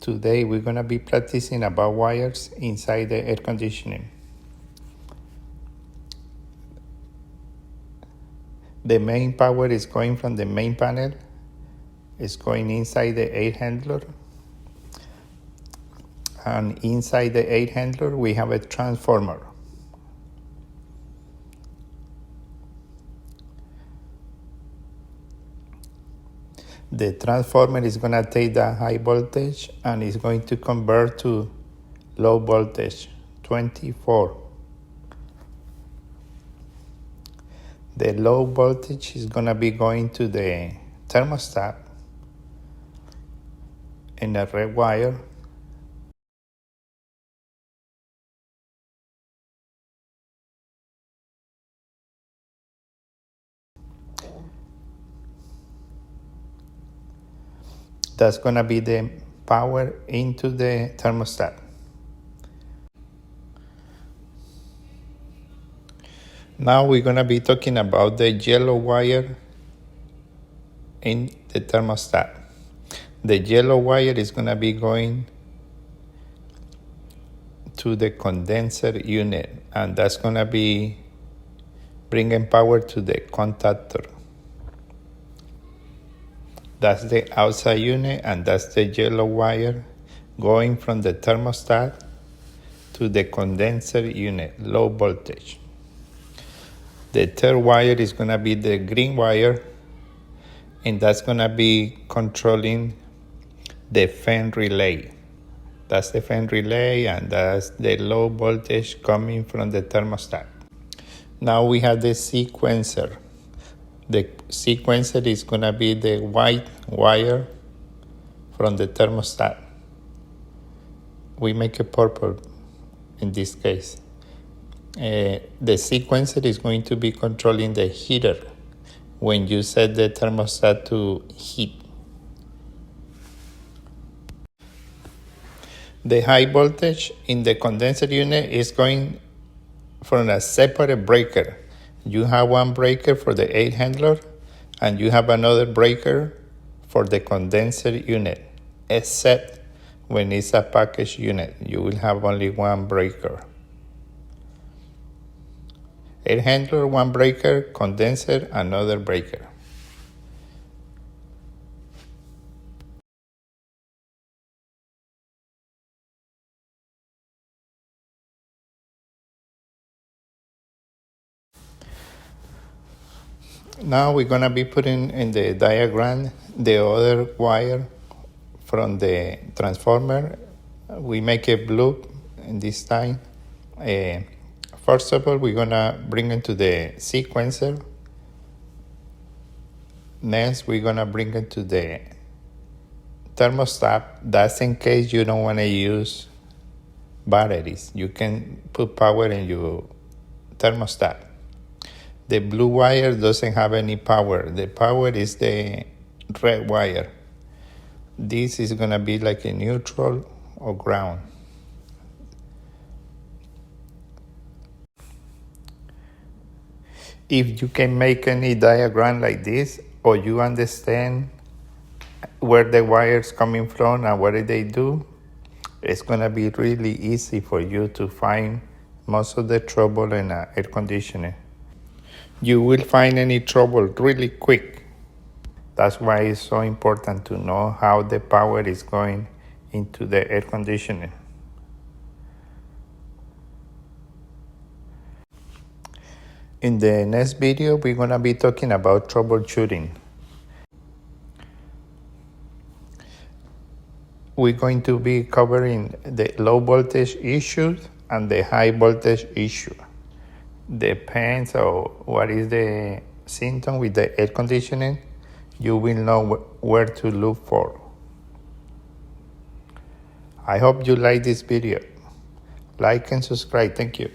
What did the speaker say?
Today we're going to be practicing about wires inside the air conditioning. The main power is going from the main panel. It's going inside the air handler. And inside the air handler we have a transformer. The transformer is going to take the high voltage and is going to convert to low voltage, 24. The low voltage is going to be going to the thermostat in a red wire. That's going to be the power into the thermostat. Now we're going to be talking about the yellow wire in the thermostat. The yellow wire is going to be going to the condenser unit, and that's going to be bringing power to the contactor. That's the outside unit, and that's the yellow wire going from the thermostat to the condenser unit, low voltage. The third wire is going to be the green wire, and that's going to be controlling the fan relay. That's the fan relay, and that's the low voltage coming from the thermostat. Now we have the sequencer. The sequencer is going to be the white wire from the thermostat. We make it purple in this case. The sequencer is going to be controlling the heater when you set the thermostat to heat. The high voltage in the condenser unit is going from a separate breaker. You have one breaker for the air handler, and you have another breaker for the condenser unit, except when it's a package unit. You will have only one breaker. Air handler, one breaker; condenser, another breaker. Now we're going to be putting in the diagram the other wire from the transformer. We make a loop in this time. First of all, we're going to bring it to the sequencer. Next, we're going to bring it to the thermostat. That's in case you don't want to use batteries. You can put power in your thermostat. The blue wire doesn't have any power. The power is the red wire. This is going to be like a neutral or ground. If you can make any diagram like this, or you understand where the wire's coming from and what they do, it's going to be really easy for you to find most of the trouble in air conditioning. You will find any trouble really quick. That's why it's so important to know how the power is going into the air conditioning. In the next video, we're going to be talking about troubleshooting. We're going to be covering the low voltage issues and the high voltage issue. Depends on what is the symptom with the air conditioning, you will know where to look for. I hope you like this video. Like and subscribe. Thank you.